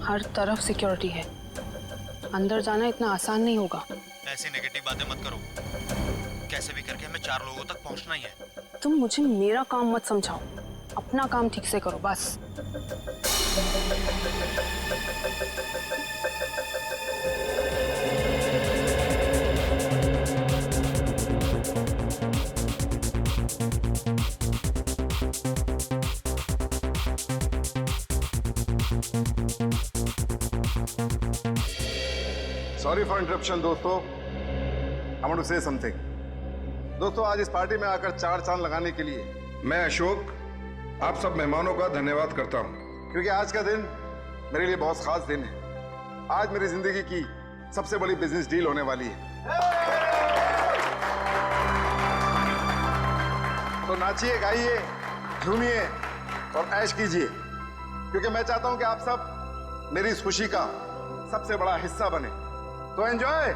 हर तरफ सिक्योरिटी है, अंदर जाना इतना आसान नहीं होगा। ऐसी नेगेटिव बातें मत करो, कैसे भी करके हमें 4 लोगों तक पहुंचना ही है। तुम मुझे मेरा काम मत समझाओ, अपना काम ठीक से करो बस। सॉरी फॉर इंटरप्शन दोस्तों, I want to say something. दोस्तों, आज इस पार्टी में आकर 4 चांद लगाने के लिए मैं अशोक आप सब मेहमानों का धन्यवाद करता हूं, क्योंकि आज का दिन मेरे लिए बहुत खास दिन है। आज मेरी जिंदगी की सबसे बड़ी बिजनेस डील होने वाली है। तो नाचिए, गाइए, झूमिए और ऐश कीजिए, क्योंकि मैं चाहता हूं कि आप सब मेरी इस खुशी का सबसे बड़ा हिस्सा बने। तो एंजॉय।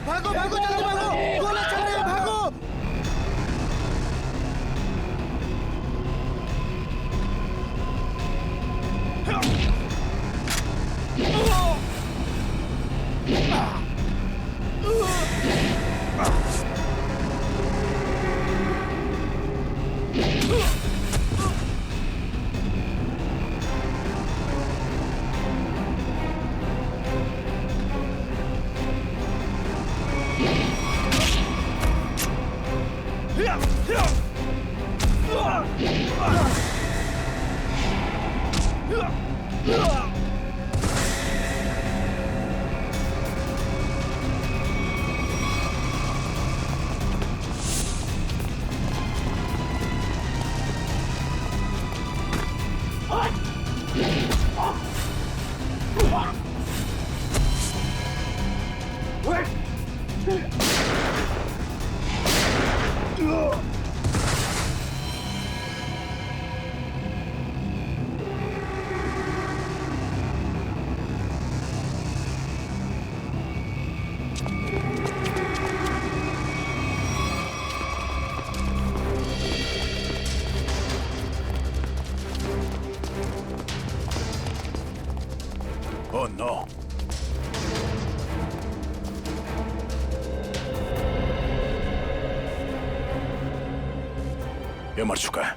भागो भागो, जल्दी भागो, गोला चल रही है, भागो। Oh no! ये मर चुका है।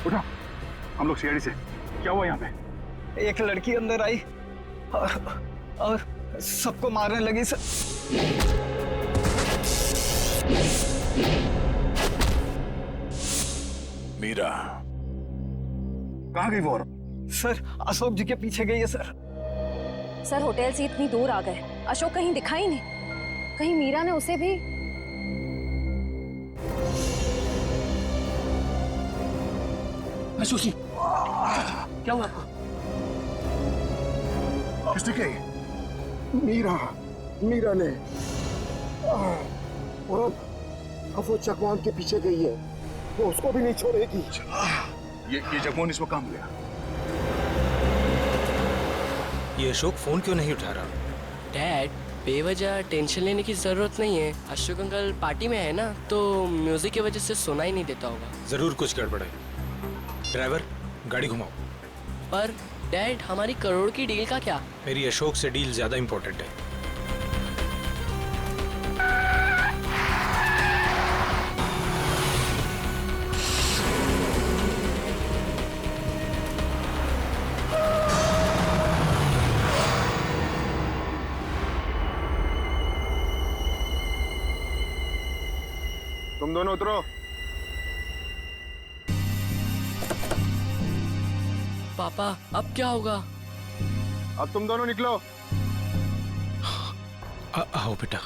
उठो, हम लोग सीआईडी से। क्या हुआ यहाँ पे? एक लड़की अंदर आई और सबको मारने लगी सर। मीरा कहाँ गई वो? सर अशोक जी के पीछे गई है सर। सर होटल से इतनी दूर आ गए, अशोक कहीं दिखाई नहीं। कहीं मीरा ने उसे भी। अशोक जी, क्या हुआ आपको? बताओ। किसने किया ये? मीरा ने और अब वो चकवान के पीछे गई है, वो उसको भी नहीं छोड़ेगी। ये जगमोहन इसको काम गया। ये अशोक फोन क्यों नहीं उठा रहा? डैड, बेवजह टेंशन लेने की जरूरत नहीं है। अशोक अंकल पार्टी में है ना, तो म्यूजिक की वजह से सुना ही नहीं देता होगा। जरूर कुछ गड़बड़ है। ड्राइवर, गाड़ी घुमाओ। पर डैड, हमारी करोड़ की डील का क्या? मेरी अशोक से डील ज्यादा इंपॉर्टेंट है। तुम दोनों उतरो। पापा, अब क्या होगा? अब तुम दोनों निकलो। आओ बेटा।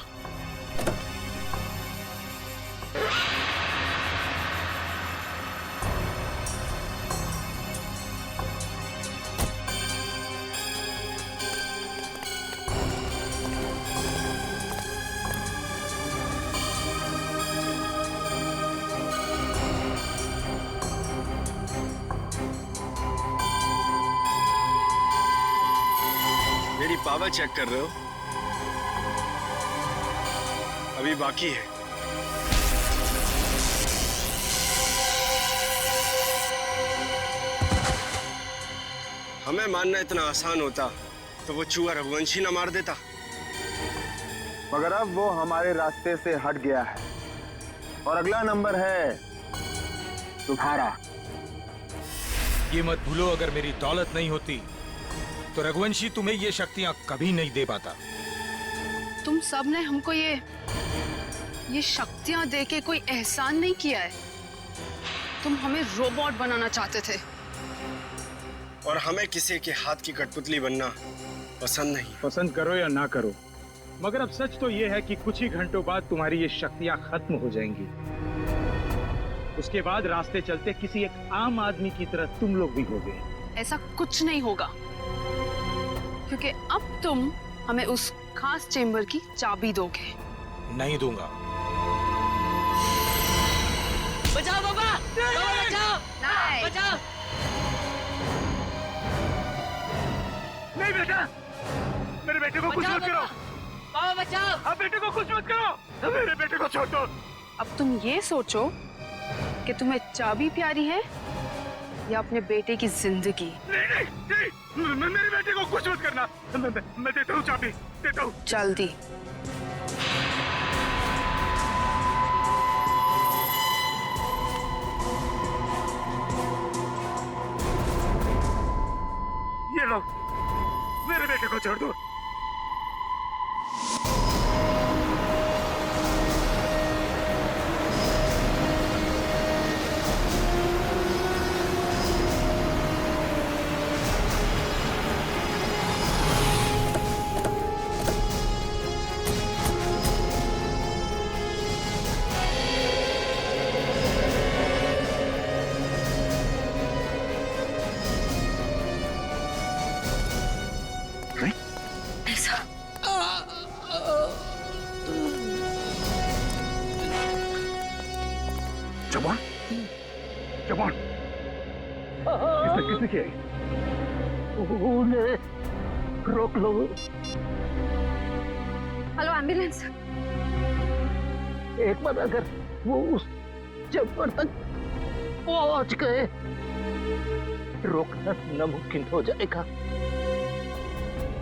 मेरी पावर चेक कर रहे हो? अभी बाकी है। हमें मानना इतना आसान होता तो वो चूहा रघुवंशी ना मार देता। मगर अब वो हमारे रास्ते से हट गया है और अगला नंबर है तुम्हारा। ये मत भूलो, अगर मेरी दौलत नहीं होती तो रघुवंशी तुम्हें ये शक्तियां कभी नहीं दे पाता। तुम सब ने हमको ये शक्तियां देके कोई एहसान नहीं किया है। तुम हमें रोबोट बनाना चाहते थे और हमें किसी के हाथ की कठपुतली बनना पसंद नहीं। पसंद करो या ना करो, मगर अब सच तो ये है कि कुछ ही घंटों बाद तुम्हारी ये शक्तियां खत्म हो जाएंगी। उसके बाद रास्ते चलते किसी एक आम आदमी की तरह तुम लोग भी होगे। ऐसा कुछ नहीं होगा, क्योंकि अब तुम हमें उस खास चेंबर की चाबी दोगे। नहीं दूंगा। बचाओ पापा! पापा बचाओ! नहीं। बचाओ! नहीं बेटा, मेरे बेटे को कुछ मत करो। पापा बचाओ! अब बेटे को कुछ मत करो, मेरे बेटे को छोड़ दो। अब तुम ये सोचो कि तुम्हें चाबी प्यारी है या अपने बेटे की जिंदगी। नहीं, मेरे बेटे को कुछ मत करना। मैं देता हूँ चाबी, देता हूँ। जल्दी। ये लो, मेरे बेटे को छोड़ दो। जवान, जवान, किसने किया? रोक लो। Hello ambulance. एक बार अगर वो उस चेंबर तक पहुंच गए, रोकना नामुमकिन हो जाएगा।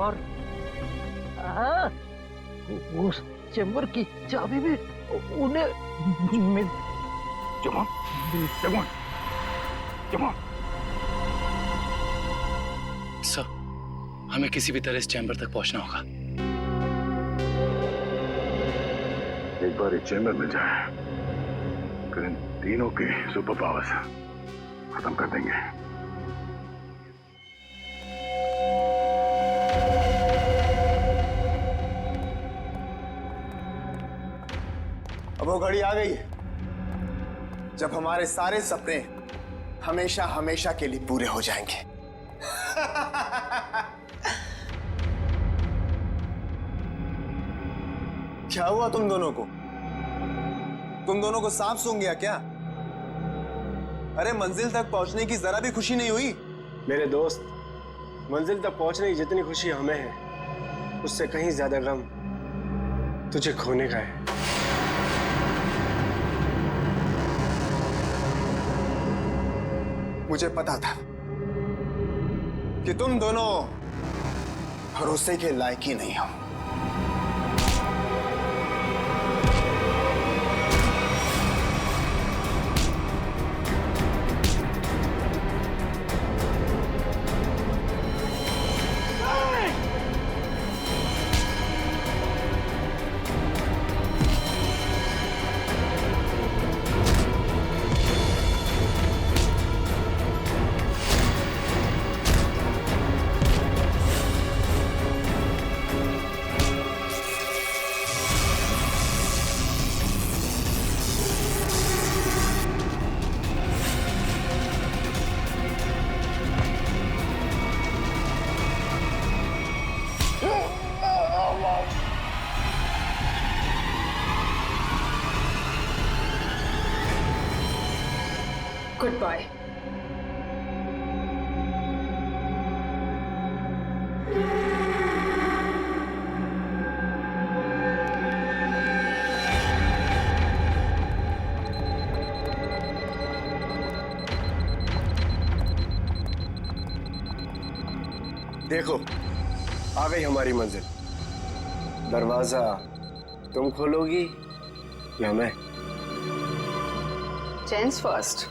और उस चेंबर की चाबी भी उन्हें मिल। जवान, जवान, जवान। सर, हमें किसी भी तरह इस चैम्बर तक पहुंचना होगा। एक बार इस चैम्बर में जाए, फिर इन तीनों के सुपर पावर्स खत्म कर देंगे। अब वो घड़ी आ गई है जब हमारे सारे सपने हमेशा हमेशा के लिए पूरे हो जाएंगे। क्या हुआ तुम दोनों को? तुम दोनों को सांप सूंघ गया क्या? अरे मंजिल तक पहुंचने की जरा भी खुशी नहीं हुई? मेरे दोस्त, मंजिल तक पहुंचने की जितनी खुशी हमें है, उससे कहीं ज्यादा गम तुझे खोने का है। मुझे पता था कि तुम दोनों भरोसे के लायक ही नहीं हो। Goodbye. देखो, आ गई हमारी मंजिल। दरवाजा तुम खोलोगी या मैं? Gents first.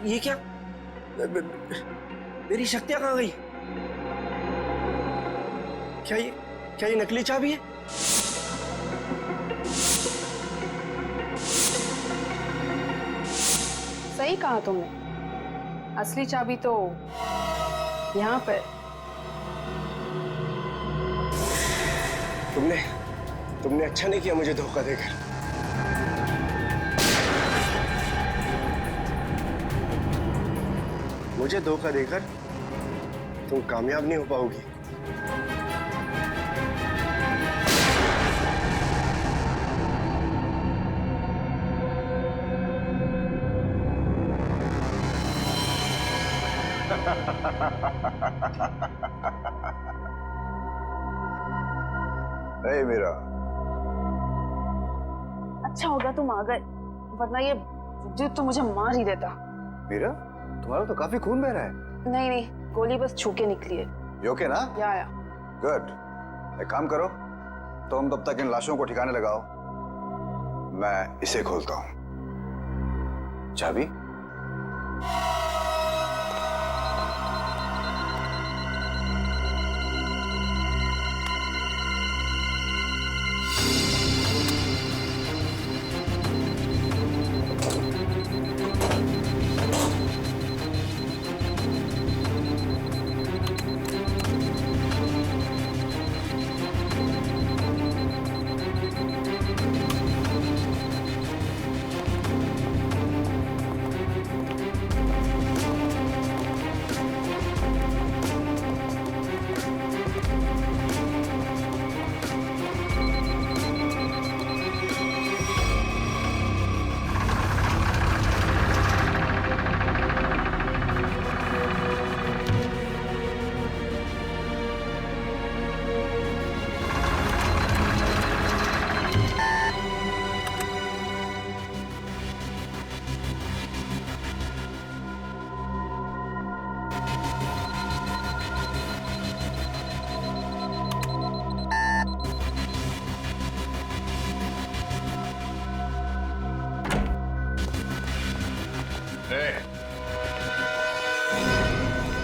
ये क्या? मेरी शक्तियां कहाँ गई? क्या ये नकली चाबी है? सही कहा तुमने, असली चाबी तो यहाँ पर। तुमने अच्छा नहीं किया मुझे धोखा देकर। मुझे धोखा देकर तुम कामयाब नहीं हो पाओगी। नहीं मीरा, अच्छा होगा तुम आ गए, वरना ये विद्युत तो मुझे मार ही देता। मीरा, तुम्हारा तो काफी खून बह रहा है। नहीं, गोली बस छू के निकली है। You okay ना? या। गुड। एक काम करो, तुम तब तक इन लाशों को ठिकाने लगाओ, मैं इसे खोलता हूं। चाबी?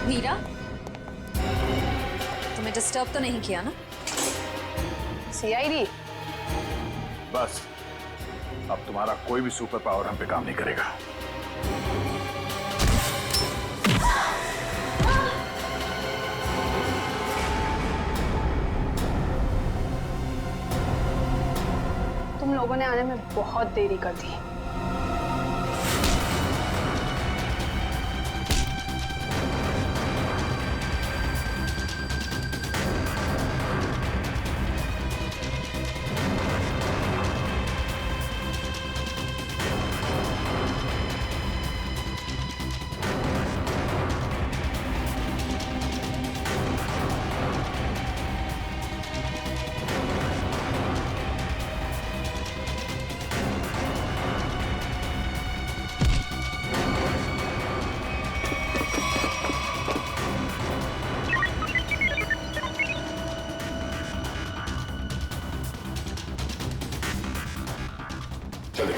मीरा, तुम्हें डिस्टर्ब तो नहीं किया ना? CID? बस अब तुम्हारा कोई भी सुपर पावर हम पे काम नहीं करेगा। उन्होंने आने में बहुत देरी कर दी। चले।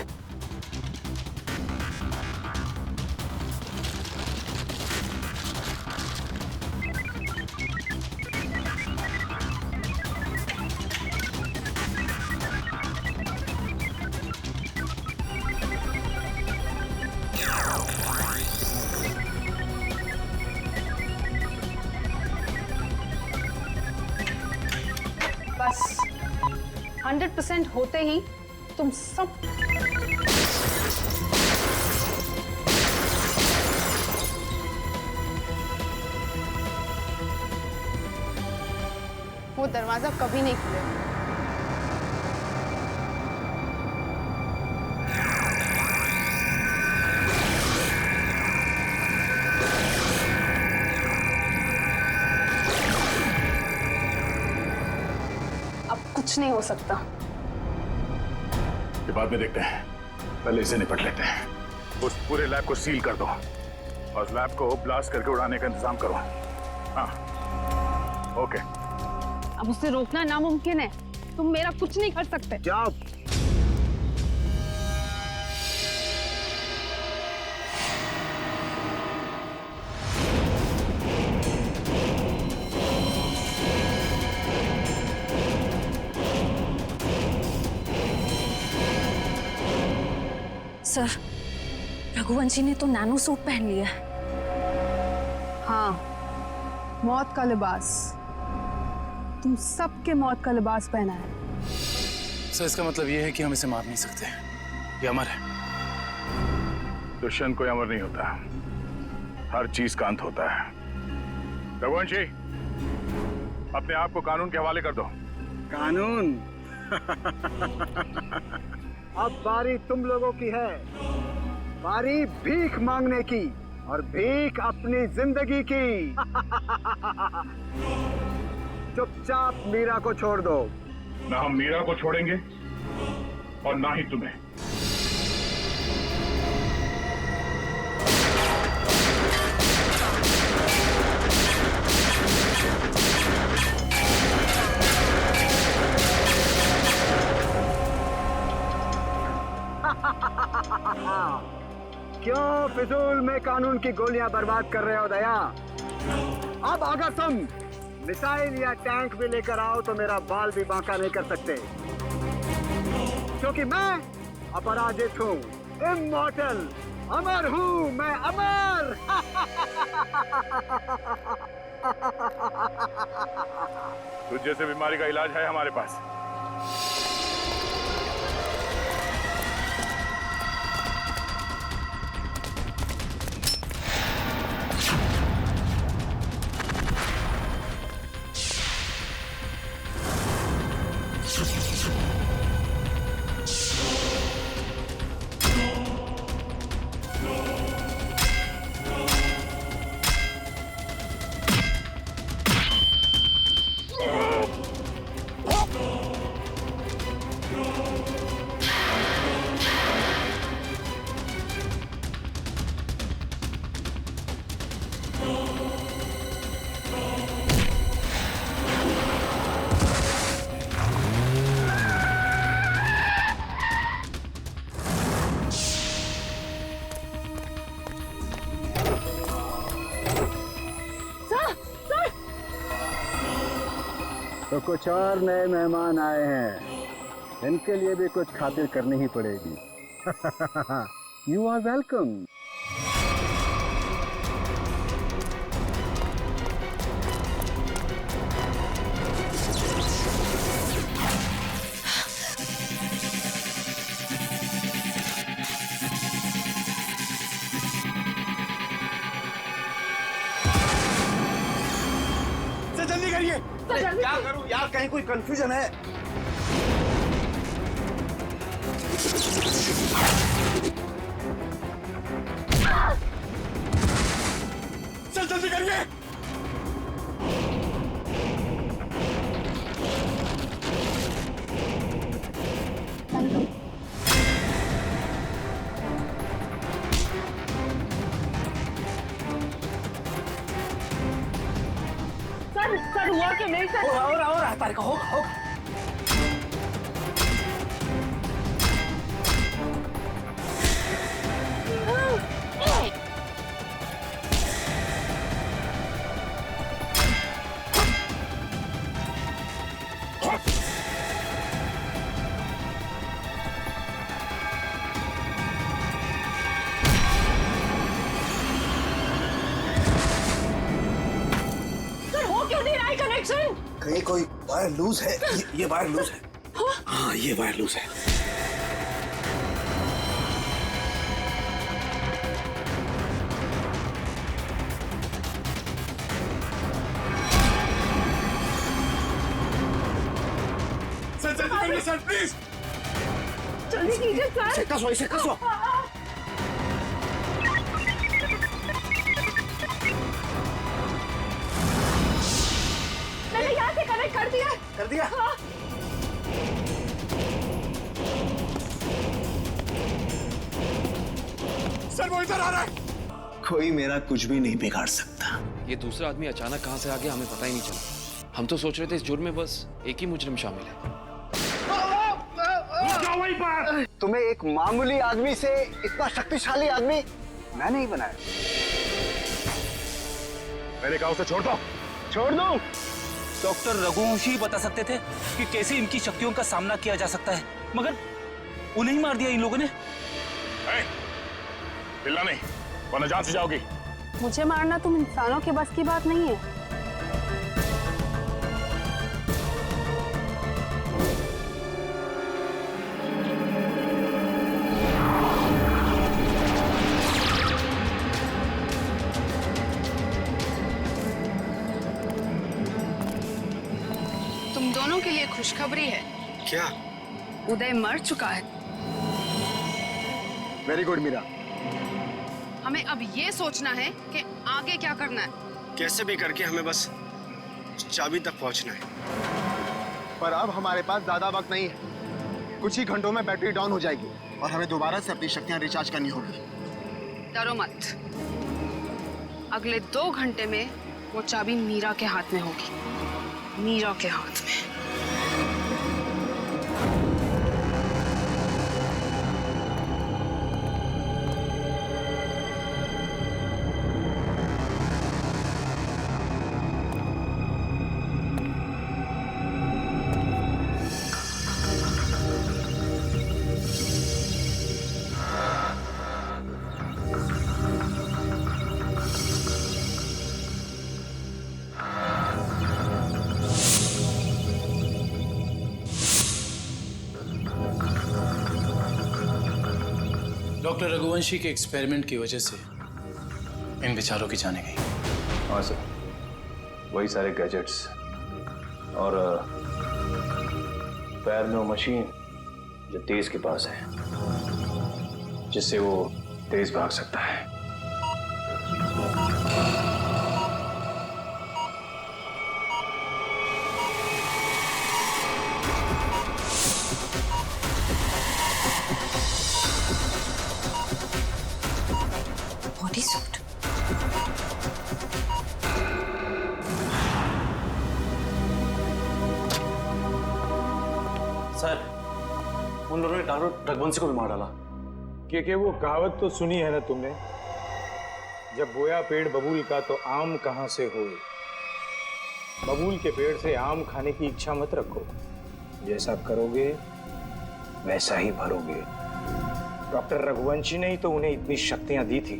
बस 100% होते ही तुम सब वो दरवाजा कभी नहीं खुलेगा। अब कुछ नहीं हो सकता। ये बाद में देखते हैं, पहले इसे निपट लेते हैं। उस पूरे लैब को सील कर दो और लैब को ब्लास्ट करके उड़ाने का इंतजाम करो। हाँ, ओके। अब उसे रोकना नामुमकिन है। तुम मेरा कुछ नहीं कर सकते। जाओ। सर, रघुवंशी ने तो नैनो सूट पहन लिया है। हाँ, मौत का लिबास। तुम सबके मौत का लिबास पहना है। सर, इसका मतलब ये है कि हम इसे मार नहीं सकते। ये अमर है। दुष्यंत कोई अमर नहीं होता, हर चीज का अंत होता है। रघुवंशी, अपने आप को कानून के हवाले कर दो। कानून? अब बारी तुम लोगों की है। बारी भीख मांगने की, और भीख अपनी जिंदगी की। चुपचाप मीरा को छोड़ दो। ना हम मीरा को छोड़ेंगे और ना ही तुम्हें। क्यों फिजूल में कानून की गोलियां बर्बाद कर रहे हो दया? अब अगर तुम मिसाइल या टैंक भी लेकर आओ तो मेरा बाल भी बांका नहीं कर सकते, क्योंकि मैं अपराजित हूँ, इमॉर्टल, अमर हूँ मैं, अमर। तुझ जैसे बीमारी का इलाज है हमारे पास। तो कुछ और नए मेहमान आए हैं, इनके लिए भी कुछ खातिर करनी ही पड़ेगी। You are welcome. जल्दी करिए। क्या करूं यार, कहीं कोई कंफ्यूजन है? चल जल्दी करिए। सर हुआ कि नहीं सर? और तारिका हो। कहीं कोई वायर लूज है। ये वायर लूज है। हाँ, ये वायर लूज है। सर जल्दी करिए सर, प्लीज। जल्दी कीजिए सर। इसे कसो। मैंने यहाँ से कनेक्ट कर दिया। कर दिया? हाँ। सर वो इधर आ रहा है। कोई मेरा कुछ भी नहीं बिगाड़ सकता। ये दूसरा आदमी अचानक कहां से आ गया हमें पता ही नहीं चला। हम तो सोच रहे थे इस जुर्म में बस एक ही मुजरिम शामिल है। तुम्हें एक मामूली आदमी से इतना शक्तिशाली आदमी मैं नहीं बनाया। मैंने कहा उसे छोड़ दो। छोड़ दो। डॉक्टर रघुवंशी बता सकते थे कि कैसे इनकी शक्तियों का सामना किया जा सकता है, मगर उन्हें ही मार दिया इन लोगों ने। हिलना नहीं, वरना जान से जाओगी। मुझे मारना तुम इंसानों के बस की बात नहीं है। तुम दोनों के लिए खुशखबरी है। क्या? उदय मर चुका है। Very good Meera. हमें अब ये सोचना है कि आगे क्या करना है। कैसे भी करके हमें बस चाबी तक पहुंचना है। पर अब हमारे पास ज्यादा वक्त नहीं है। कुछ ही घंटों में बैटरी डाउन हो जाएगी और हमें दोबारा से अपनी शक्तियां रिचार्ज करनी होगी। डरो मत, अगले 2 घंटे में वो चाबी मीरा के हाथ में होगी। मीरा के हाथ में। डॉक्टर रघुवंशी के एक्सपेरिमेंट की वजह से इन बेचारों की जाने गई। हाँ सर, वही सारे गैजेट्स और पैर में वो मशीन जो तेज के पास है, जिससे वो तेज भाग सकता है। Body suit. सर, उन लोगों ने रघुवंशी को भी मार डाला। क्योंकि वो कहावत तो सुनी है ना तुमने, जब बोया पेड़ बबूल का तो आम कहां से होए। बबूल के पेड़ से आम खाने की इच्छा मत रखो, जैसा करोगे वैसा ही भरोगे। डॉक्टर रघुवंशी ने ही तो उन्हें इतनी शक्तियां दी थी,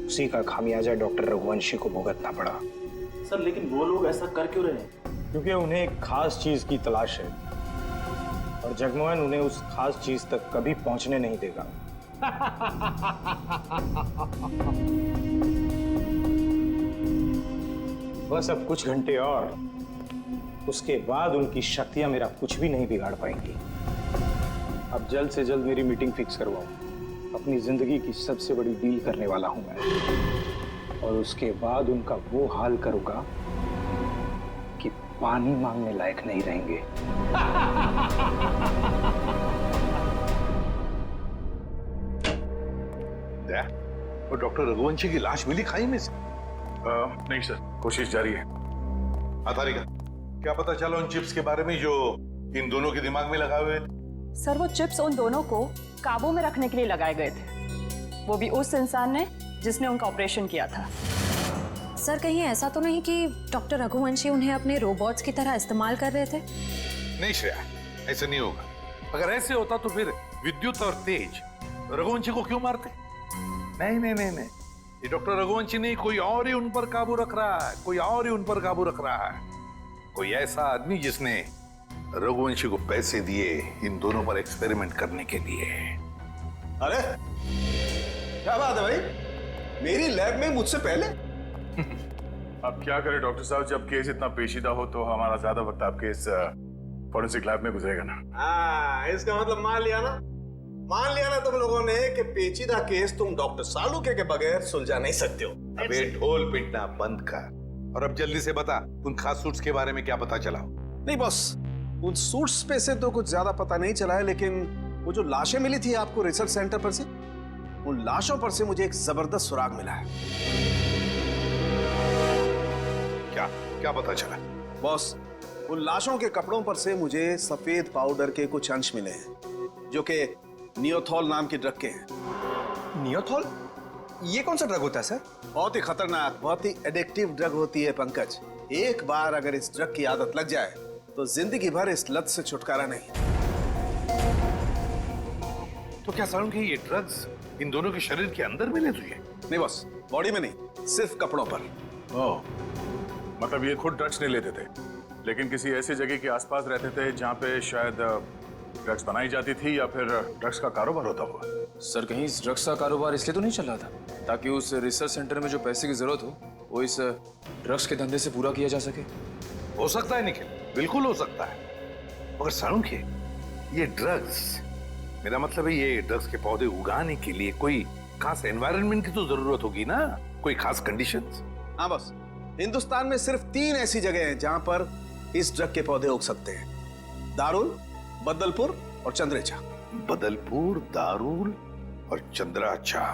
उसी का खामियाजा डॉक्टर रघुवंशी को भुगतना पड़ा। सर लेकिन वो लोग ऐसा कर क्यों रहे हैं? क्योंकि उन्हें एक खास चीज की तलाश है और जगमोहन उन्हें उस खास चीज तक कभी पहुंचने नहीं देगा। बस अब कुछ घंटे और, उसके बाद उनकी शक्तियां मेरा कुछ भी नहीं बिगाड़ पाएंगी। अब जल्द से जल्द मेरी मीटिंग फिक्स करवाओ। अपनी जिंदगी की सबसे बड़ी डील करने वाला हूं मैं, और उसके बाद उनका वो हाल करूंगा कि पानी मांगने लायक नहीं रहेंगे। वो डॉक्टर रघुवंशी की लाश मिली खाई में से? नहीं सर, कोशिश जारी है। तारिका, क्या पता चला उन चिप्स के बारे में जो इन दोनों के दिमाग में लगाए हुए थे? सर, वो चिप्स उन दोनों को काबू में रखने के लिए लगाए गए थे, वो भी उस इंसान ने जिसने उनका ऑपरेशन किया था। सर, कहीं ऐसा तो नहीं कि डॉक्टर रघुवंशी उन्हें अपने रोबोट्स की तरह इस्तेमाल कर रहे थे? नहीं श्रेया, ऐसा नहीं होगा। अगर ऐसे होता तो फिर विद्युत और तेज रघुवंशी को क्यों मारते? नहीं नहीं नहीं नहीं, ये डॉक्टर रघुवंशी नहीं, कोई और ही उन पर काबू रख रहा है, कोई और ही उन पर काबू रख रहा है। कोई ऐसा आदमी जिसने रघुवंशी को पैसे दिए इन दोनों पर एक्सपेरिमेंट करने के लिए। अरे क्या बात है भाई, मेरी लैब में मुझसे पहले? अब क्या करें डॉक्टर साहब, जब केस इतना पेचीदा हो तो हमारा ज्यादा वक्त आपके इस फॉरेंसिक लैब में गुजरेगा ना। हाँ, इसका मतलब मान लिया ना तुम लोगों ने कि पेचीदा केस तुम डॉक्टर सालुके के बगैर सुलझा नहीं सकते हो। अबे ढोल पिटना बंद कर और अब जल्दी से बता, उन खास सूट्स के बारे में क्या पता चला? नहीं बॉस, उन सूट्स पे से तो कुछ ज्यादा पता नहीं चला है, लेकिन वो जो लाशें मिली थी आपको रिसर्च सेंटर पर से, उन लाशों पर से मुझे एक जबरदस्त सुराग मिला है। क्या पता चला? बॉस, उन लाशों के कपड़ों पर से मुझे सफेद पाउडर के कुछ अंश मिले हैं, जो कि नियोथॉल नाम के ड्रग के हैं। नियोथॉल? ये कौन सा ड्रग होता है सर? बहुत ही खतरनाक, बहुत ही एडिक्टिव ड्रग होती है पंकज। एक बार अगर इस ड्रग की आदत लग जाए तो जिंदगी भर इस लत से छुटकारा नहीं। तो क्या सारुण के ये ड्रग्स इन दोनों के शरीर के अंदर मिले तुझे? नहीं बॉस, बॉडी में नहीं, सिर्फ कपड़ों पर। ओह, मतलब ये खुद ड्रग्स नहीं लेते थे, लेकिन किसी ऐसी जगह के आसपास रहते थे जहाँ पे शायद ड्रग्स बनाई जाती थी या फिर ड्रग्स का कारोबार होता हुआ। सर, कहीं इस ड्रग्स का कारोबार इसलिए तो नहीं चल रहा था ताकि उस रिसर्च सेंटर में जो पैसे की जरूरत हो वो इस ड्रग्स के धंधे से पूरा किया जा सके? हो सकता है निखिल, बिल्कुल हो सकता है। मगर सारुण के ये ड्रग्स, मेरा मतलब है ये ड्रग्स के पौधे उगाने के लिए कोई खास एनवायरनमेंट की तो जरूरत होगी ना, कोई खास कंडीशंस? हाँ बस, हिंदुस्तान में सिर्फ 3 ऐसी जगह हैं जहां पर इस ड्रग के पौधे उग सकते हैं: दारुल, बदलपुर और चंद्रेचा। बदलपुर, दारुल और चंद्राचा।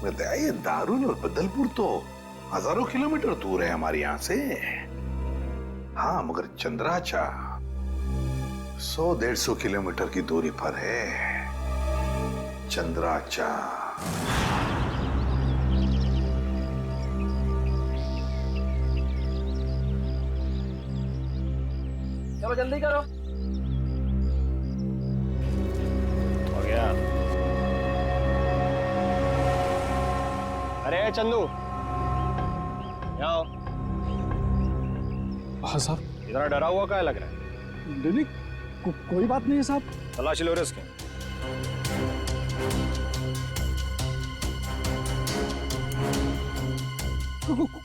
ये दारुल और बदलपुर तो हजारों किलोमीटर दूर है हमारे यहाँ से। हाँ, मगर चंद्राचा 100-150 किलोमीटर की दूरी पर है। चंद्राचा। चलो जल्दी करो। हो गया। अरे चंदू, आओ। हाँ साहब। इतना डरा हुआ क्या लग रहा है? नहीं, कोई बात नहीं है साहब। तलाशी लो इसके।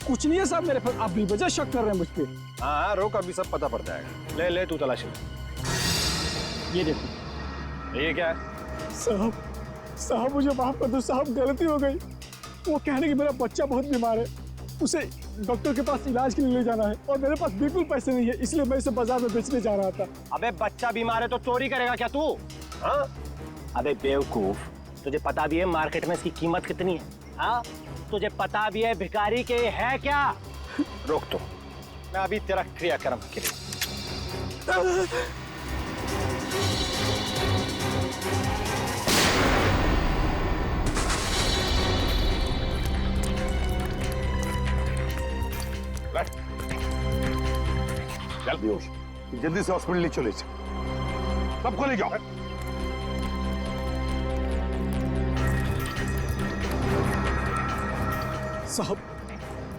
कुछ नहीं है साहब मेरे पास, आप बेवजह शक कर रहे हैं मुझ पे। हाँ, रोक, अभी सब पता पड़ जाएगा। ले ले, तू तलाशी ले। ये देखो। ये क्या है? साहब मुझे माफ कर दो साहब, गलती हो गई। वो कहने कि मेरा बच्चा बहुत बीमार है, उसे डॉक्टर के पास इलाज के लिए ले जाना है और मेरे पास बिल्कुल पैसे नहीं है, इसलिए मैं इसे बाजार में बेचने जा रहा था। अबे बच्चा बीमार है तो चोरी करेगा क्या तू? हाँ? अबे बेवकूफ, तुझे पता भी है मार्केट में इसकी कीमत कितनी है? हाँ? तुझे पता भी है भिखारी के है क्या? रोक तो, मैं अभी तेरा क्रियाक्रम के लिए। जल्दी से हॉस्पिटल ले चले, सबको ले जाओ। साहब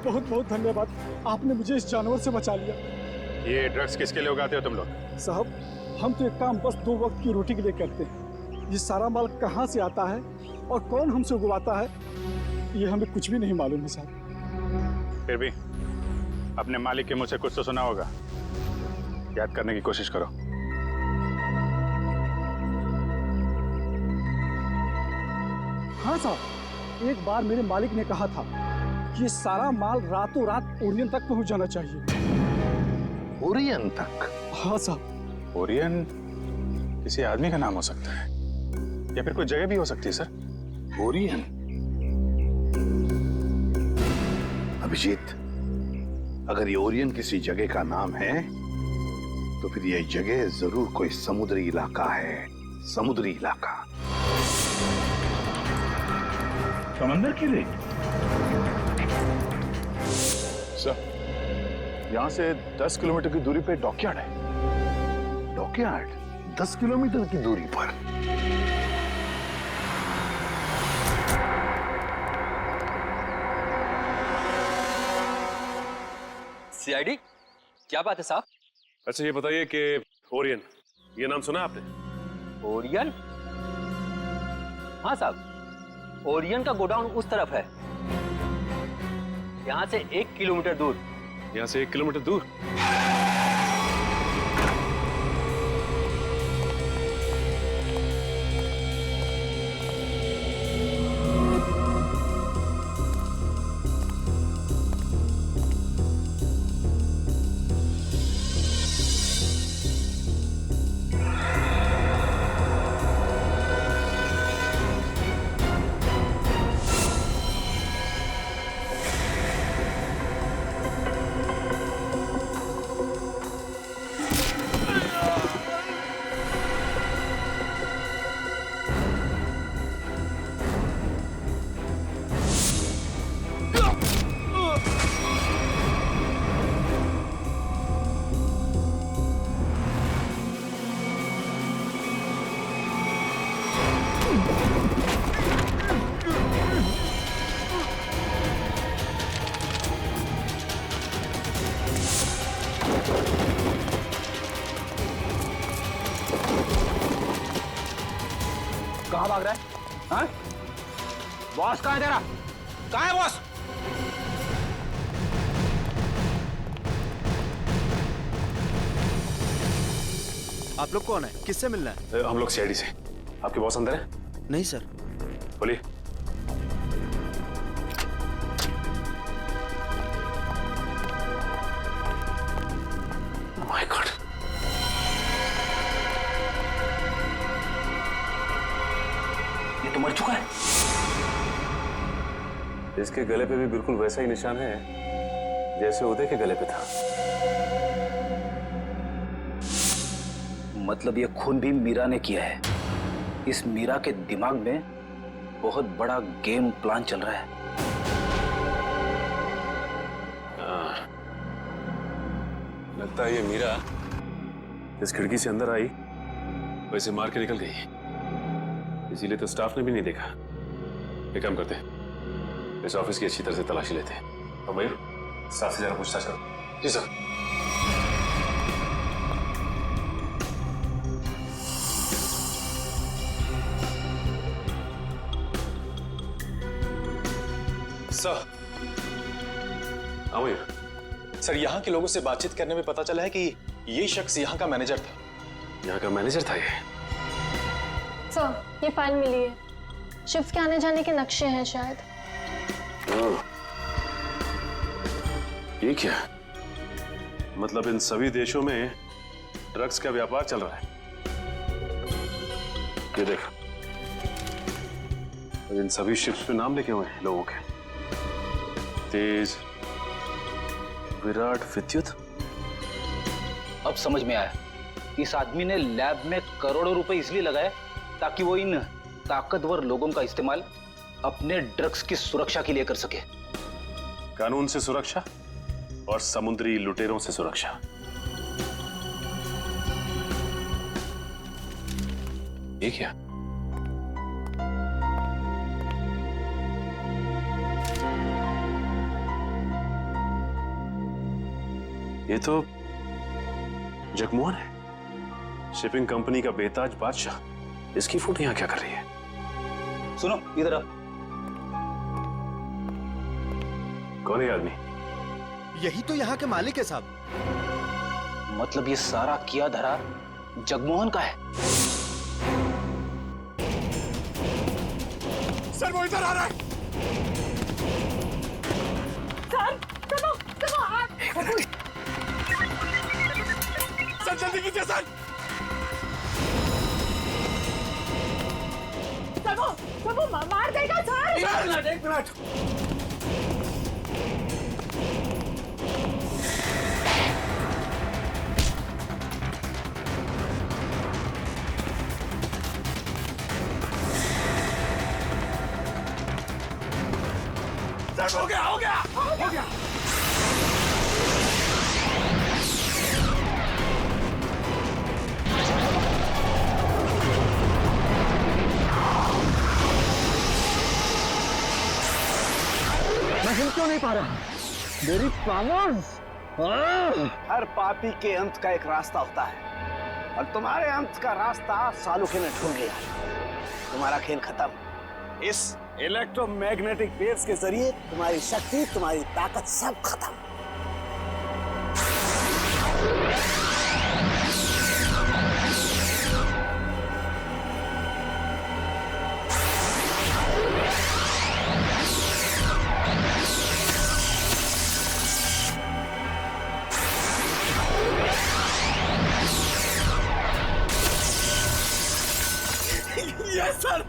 बहुत बहुत धन्यवाद, आपने मुझे इस जानवर से बचा लिया। ये ड्रग्स किसके लिए उगाते हो तुम लोग? साहब हम तो एक काम बस 2 वक्त की रोटी के लिए करते हैं। ये सारा माल कहाँ से आता है और कौन हमसे उगवाता है, ये हमें कुछ भी नहीं मालूम है साहब। फिर भी अपने मालिक के मुंह से कुछ तो सुना होगा, याद करने की कोशिश करो। हाँ साहब, एक बार मेरे मालिक ने कहा था कि ये सारा माल रातों रात ओरियन तक पहुंच जाना चाहिए। ओरियन तक? हाँ साहब। ओरियन किसी आदमी का नाम हो सकता है या फिर कोई जगह भी हो सकती है सर। ओरियन? अभिजीत, अगर ये ओरियन किसी जगह का नाम है तो फिर ये जगह जरूर कोई समुद्री इलाका है। समुद्री इलाका। समंदर की रेत? सर, यहाँ से 10 किलोमीटर की दूरी पे डॉकयार्ड है। डॉकयार्ड? 10 किलोमीटर की दूरी पर? सीआईडी? क्या बात है साहब? अच्छा ये बताइए कि ओरियन, ये नाम सुना आपने? ओरियन? हाँ साहब, ओरियन का गोडाउन उस तरफ है, यहाँ से 1 किलोमीटर दूर। यहाँ से 1 किलोमीटर दूर? कहाँ भाग रहा है? हाँ? बॉस कहाँ है तेरा? कहाँ है बॉस? आप लोग कौन है? किससे मिलना है? हम लोग सीआईडी से। आपके बॉस अंदर है? नहीं सर। बोलिए। माय गॉड, ये तो मर चुका है। इसके गले पे भी बिल्कुल वैसा ही निशान है जैसे उदय के गले पे था। मतलब ये खून भी मीरा ने किया है। इस मीरा के दिमाग में बहुत बड़ा गेम प्लान चल रहा है। लगता है ये मीरा इस खिड़की से अंदर आई, वैसे मार के निकल गई। इसीलिए तो स्टाफ ने भी नहीं देखा। एक काम करते हैं, इस ऑफिस की अच्छी तरह से तलाशी लेते हैं। और मयूर, स्टाफ से जरा पूछताछ करो। जी सर। सर। हाँ मयूर। सर, यहाँ के लोगों से बातचीत करने में पता चला है कि ये शख्स यहाँ का मैनेजर था। यहाँ का मैनेजर था ये? सर, ये फाइल मिली है। शिफ्ट के आने जाने के नक्शे हैं शायद। ये क्या? मतलब इन सभी देशों में ड्रग्स का व्यापार चल रहा है। ये देख, और इन सभी शिप्स पे नाम लिखे हुए हैं लोगों के। तेज, विराट, विद्युत। अब समझ में आया, इस आदमी ने लैब में करोड़ों रुपए इसलिए लगाए ताकि वो इन ताकतवर लोगों का इस्तेमाल अपने ड्रग्स की सुरक्षा के लिए कर सके। कानून से सुरक्षा और समुद्री लुटेरों से सुरक्षा। ये क्या? ये तो जगमोहन है, शिपिंग कंपनी का बेताज बादशाह। इसकी फोटो यहां क्या कर रही है? सुनो, इधर आ। कौन है आदमी? यही तो यहाँ के मालिक है साहब। मतलब ये सारा किया धरा जगमोहन का है? सर वो इधर आ रहा है। सर जल्दी कीजिए सर। वो मार देगा सर। एक मिनट। हो गया हो गया हो गया। मैं हिल क्यों नहीं पा रहा? मेरी पावर्स। हर पापी के अंत का एक रास्ता होता है और तुम्हारे अंत का रास्ता सालुखे ने ढूंढ लिया। तुम्हारा खेल खत्म। इस इलेक्ट्रोमैग्नेटिक वेव्स के जरिए तुम्हारी शक्ति, तुम्हारी ताकत सब खत्म। Yes sir.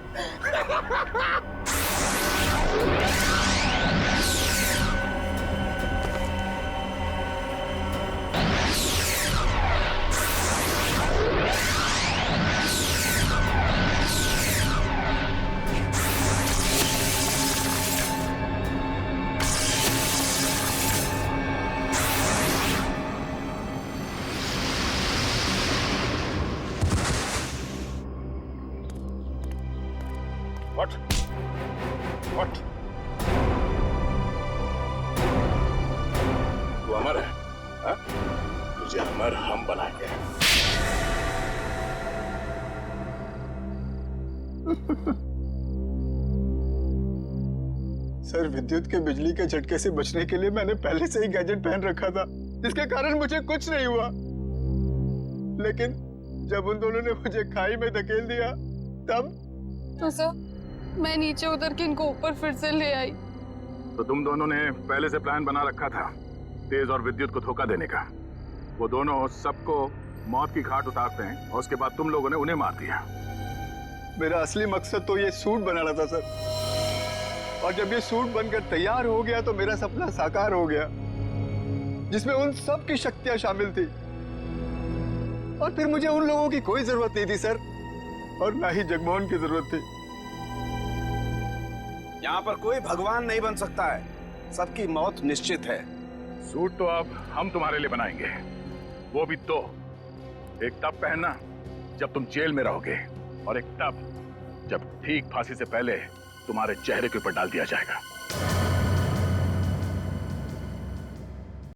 What? तू अमर है, हाँ? तुझे अमर हम बनाएंगे। सर विद्युत के बिजली के झटके से बचने के लिए मैंने पहले से ही गैजेट पहन रखा था, जिसके कारण मुझे कुछ नहीं हुआ। लेकिन जब उन दोनों ने मुझे खाई में धकेल दिया तब तो सर मैं नीचे उतर के इनको ऊपर फिर से ले आई। तो तुम दोनों ने पहले से प्लान बना रखा था तेज और विद्युत को धोखा देने का। वो दोनों सबको मौत की घाट उतारते हैं और उसके बाद तुम लोगों ने उन्हें मार दिया। मेरा असली मकसद तो ये सूट बनाना था सर, और जब ये सूट बनकर तैयार हो गया तो मेरा सपना साकार हो गया, जिसमें उन सब की शक्तियां शामिल थी। और फिर मुझे उन लोगों की कोई जरूरत नहीं थी सर, और ना ही जगमोहन की जरूरत थी। यहाँ पर कोई भगवान नहीं बन सकता है, सबकी मौत निश्चित है। सूट तो अब हम तुम्हारे लिए बनाएंगे, वो भी दो। एक तब पहनना जब तुम जेल में रहोगे, और एक तब जब ठीक फांसी से पहले तुम्हारे चेहरे के ऊपर डाल दिया जाएगा।